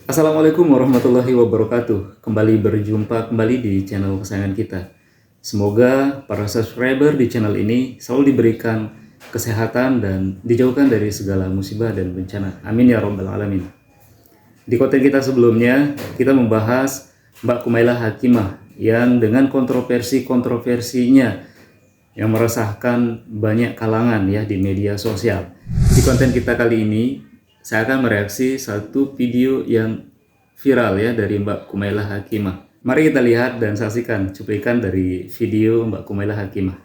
Assalamualaikum warahmatullahi wabarakatuh. Kembali berjumpa kembali di channel kesayangan kita. Semoga para subscriber di channel ini selalu diberikan kesehatan dan dijauhkan dari segala musibah dan bencana. Amin ya robbal alamin. Di konten kita sebelumnya, kita membahas Mbak Kumailah Hakimah yang dengan kontroversinya yang meresahkan banyak kalangan ya di media sosial. Di konten kita kali ini, saya akan mereaksi satu video yang viral ya dari Mbak Kumailah Hakimah. Mari kita lihat dan saksikan cuplikan dari video Mbak Kumailah Hakimah.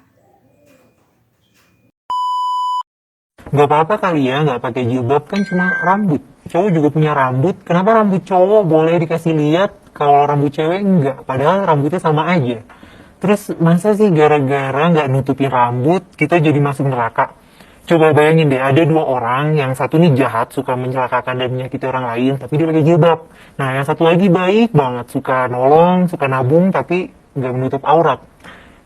Nggak apa-apa kali ya, nggak pakai jilbab, kan cuma rambut. Cowok juga punya rambut. Kenapa rambut cowok boleh dikasih lihat, kalau rambut cewek enggak? Padahal rambutnya sama aja. Terus masa sih gara-gara nggak nutupin rambut, kita jadi masuk neraka? Coba bayangin deh, ada dua orang, yang satu nih jahat, suka mencelakakan dan menyakiti orang lain, tapi dia pakai jilbab. Nah, yang satu lagi baik banget, suka nolong, suka nabung, tapi nggak menutup aurat.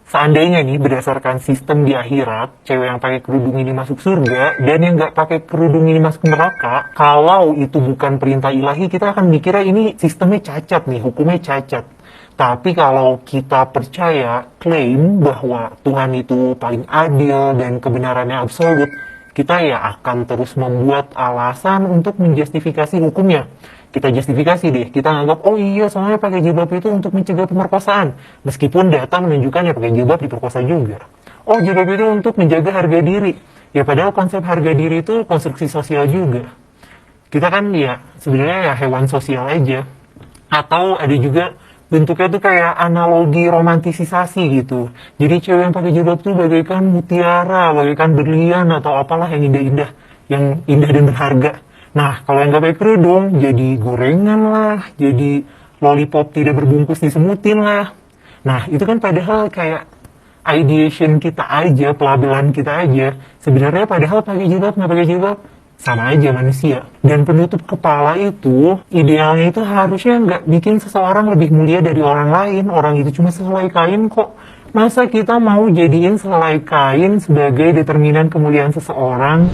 Seandainya nih, berdasarkan sistem di akhirat, cewek yang pakai kerudung ini masuk surga, dan yang nggak pakai kerudung ini masuk neraka, kalau itu bukan perintah ilahi, kita akan mikirnya ini sistemnya cacat nih, hukumnya cacat. Tapi kalau kita percaya, klaim bahwa Tuhan itu paling adil dan kebenarannya absolut, kita ya akan terus membuat alasan untuk menjustifikasi hukumnya. Kita justifikasi deh, kita anggap, oh iya soalnya pakai jilbab itu untuk mencegah pemerkosaan. Meskipun data menunjukkan ya pakai jilbab diperkosa juga. Oh, jilbab itu untuk menjaga harga diri. Ya padahal konsep harga diri itu konstruksi sosial juga. Kita kan ya sebenarnya ya hewan sosial aja. Atau ada juga bentuknya tuh kayak analogi romantisisasi gitu. Jadi cewek yang pakai jilbab tuh bagaikan mutiara, bagaikan berlian atau apalah yang indah-indah, yang indah dan berharga. Nah, kalau yang nggak pakai kerudung, jadi gorengan lah, jadi lollipop tidak berbungkus disemutin lah. Nah, itu kan padahal kayak ideation kita aja, pelabelan kita aja. Sebenarnya padahal pakai jilbab, nggak pakai jilbab, sama aja manusia. Dan penutup kepala itu, idealnya itu harusnya nggak bikin seseorang lebih mulia dari orang lain. Orang itu cuma sehelai kain kok. Masa kita mau jadiin sehelai kain sebagai determinan kemuliaan seseorang?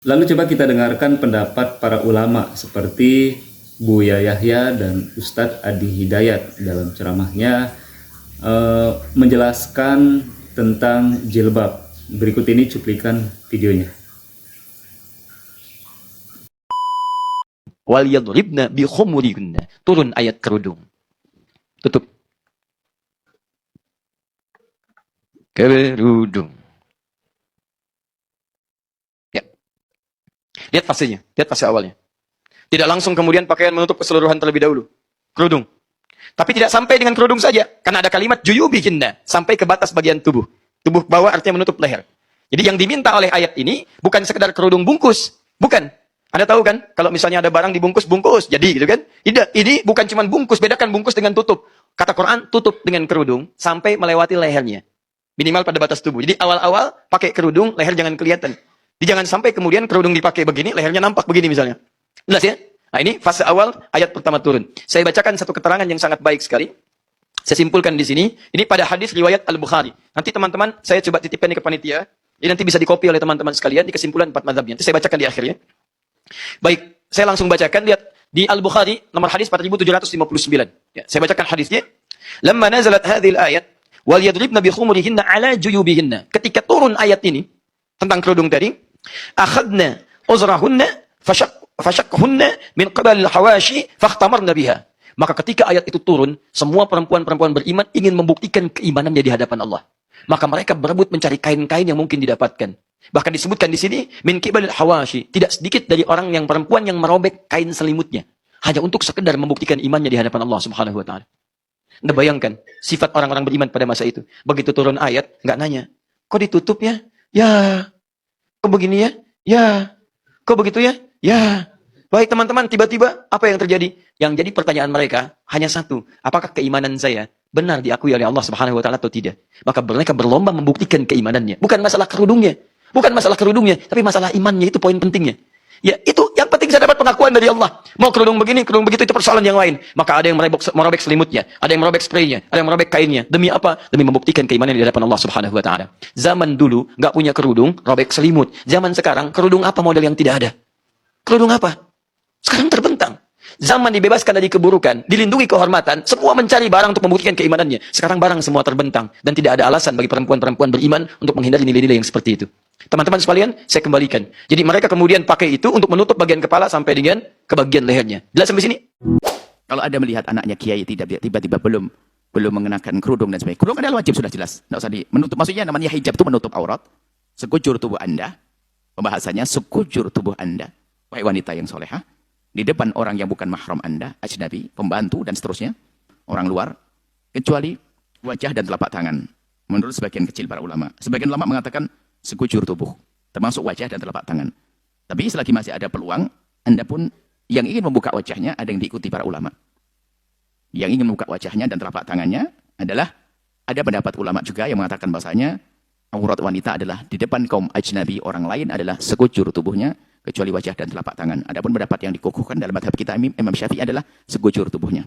Lalu coba kita dengarkan pendapat para ulama seperti Buya Yahya dan Ustadz Adi Hidayat dalam ceramahnya menjelaskan tentang jilbab. Berikut ini cuplikan videonya. Wal yadribna bi khumurihinna. Turun ayat kerudung. Tutup. Kerudung. Ya. Lihat fasenya. Lihat fase awalnya. Tidak langsung kemudian pakaian menutup keseluruhan terlebih dahulu. Kerudung. Tapi tidak sampai dengan kerudung saja. Karena ada kalimat juyubihinna. Sampai ke batas bagian tubuh. Tubuh bawah artinya menutup leher. Jadi yang diminta oleh ayat ini bukan sekedar kerudung bungkus. Bukan. Anda tahu kan, kalau misalnya ada barang dibungkus, bungkus, jadi gitu kan? Tidak, ini bukan cuma bungkus, bedakan bungkus dengan tutup. Kata Quran, tutup dengan kerudung, sampai melewati lehernya. Minimal pada batas tubuh. Jadi awal-awal pakai kerudung, leher jangan kelihatan. Jadi jangan sampai kemudian kerudung dipakai begini, lehernya nampak begini misalnya. Jelas ya? Nah ini fase awal, ayat pertama turun. Saya bacakan satu keterangan yang sangat baik sekali. Saya simpulkan di sini, ini pada hadis riwayat Al-Bukhari. Nanti teman-teman, saya coba titipkan ini ke panitia. Ini nanti bisa dikopi oleh teman-teman sekalian, di kesimpulan 4 mazhabnya. Nanti saya bacakan di akhirnya. Baik, saya langsung bacakan. Lihat di Al-Bukhari nomor hadis 4759. Ya, saya bacakan hadisnya. Lamma nazalat hadhil ayat wal yadribna bi khumurihinna ala juyubihinna. Ketika turun ayat ini tentang kerudung tadi, akhadna uzrahunna fashakhunna min qibal al-hawashi fakhtamarna biha Maka ketika ayat itu turun, semua perempuan-perempuan beriman ingin membuktikan keimanannya di hadapan Allah. Maka mereka berebut mencari kain-kain yang mungkin didapatkan. Bahkan disebutkan di sini, min kibalil hawashi, tidak sedikit dari orang yang perempuan yang merobek kain selimutnya hanya untuk sekedar membuktikan imannya di hadapan Allah Subhanahu wa taala. Anda bayangkan sifat orang-orang beriman pada masa itu. Begitu turun ayat, nggak nanya, kok ditutup ya? Ya. Kok begini ya? Ya. Kok begitu ya? Ya. Baik teman-teman, tiba-tiba apa yang terjadi? Yang jadi pertanyaan mereka hanya satu, apakah keimanan saya benar diakui oleh Allah Subhanahu wa taala atau tidak? Maka mereka berlomba membuktikan keimanannya. Bukan masalah kerudungnya, tapi masalah imannya, itu poin pentingnya. Ya, itu yang penting, saya dapat pengakuan dari Allah. Mau kerudung begini, kerudung begitu, itu persoalan yang lain. Maka ada yang merobek selimutnya, ada yang merobek spraynya, ada yang merobek kainnya. Demi apa? Demi membuktikan keimanan di hadapan Allah Subhanahu wa taala. Zaman dulu nggak punya kerudung, robek selimut. Zaman sekarang kerudung apa model yang tidak ada? Kerudung apa? Sekarang terbentang. Zaman dibebaskan dari keburukan, dilindungi kehormatan, semua mencari barang untuk membuktikan keimanannya. Sekarang barang semua terbentang dan tidak ada alasan bagi perempuan-perempuan beriman untuk menghindari nilai-nilai yang seperti itu. Teman-teman sekalian, saya kembalikan. Jadi mereka kemudian pakai itu untuk menutup bagian kepala sampai dengan ke bagian lehernya. Jelas sampai sini? Kalau Anda melihat anaknya kiai tiba-tiba belum mengenakan kerudung dan sebagainya. Kerudung adalah wajib, sudah jelas. Tidak usah menutup. Maksudnya namanya hijab itu menutup aurat. Sekujur tubuh Anda. Pembahasannya sekujur tubuh Anda. Wahai wanita yang solehah. Di depan orang yang bukan mahram Anda, ajnabi, pembantu dan seterusnya. Orang luar. Kecuali wajah dan telapak tangan. Menurut sebagian kecil para ulama. Sebagian ulama mengatakan sekujur tubuh. Termasuk wajah dan telapak tangan. Tapi selagi masih ada peluang, Anda pun yang ingin membuka wajahnya ada yang diikuti para ulama. Yang ingin membuka wajahnya dan telapak tangannya adalah ada pendapat ulama juga yang mengatakan bahasanya aurat wanita adalah di depan kaum ajnabi orang lain adalah sekujur tubuhnya kecuali wajah dan telapak tangan. Adapun pendapat yang dikukuhkan dalam madhab kita Imam Syafi'i adalah sekujur tubuhnya.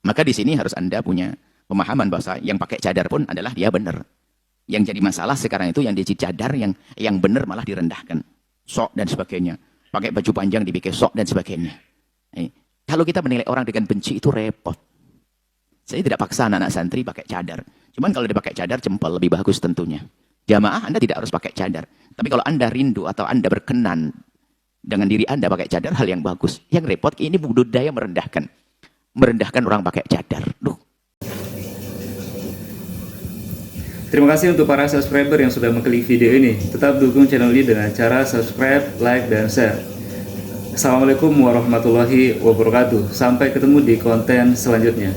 Maka di sini harus Anda punya pemahaman bahasa yang pakai cadar pun adalah dia benar. Yang jadi masalah sekarang itu yang dia cadar yang benar malah direndahkan. Sok dan sebagainya. Pakai baju panjang dibikin sok dan sebagainya. Kalau kita menilai orang dengan benci itu repot. Saya tidak paksa anak-anak santri pakai cadar. Cuman kalau dia pakai cadar jempol lebih bagus tentunya. Jamaah Anda tidak harus pakai cadar. Tapi kalau Anda rindu atau Anda berkenan dengan diri Anda pakai cadar, hal yang bagus. Yang repot ini budaya merendahkan. Merendahkan orang pakai cadar. Duh. Terima kasih untuk para subscriber yang sudah mengklik video ini. Tetap dukung channel ini dengan cara subscribe, like, dan share. Assalamualaikum warahmatullahi wabarakatuh. Sampai ketemu di konten selanjutnya.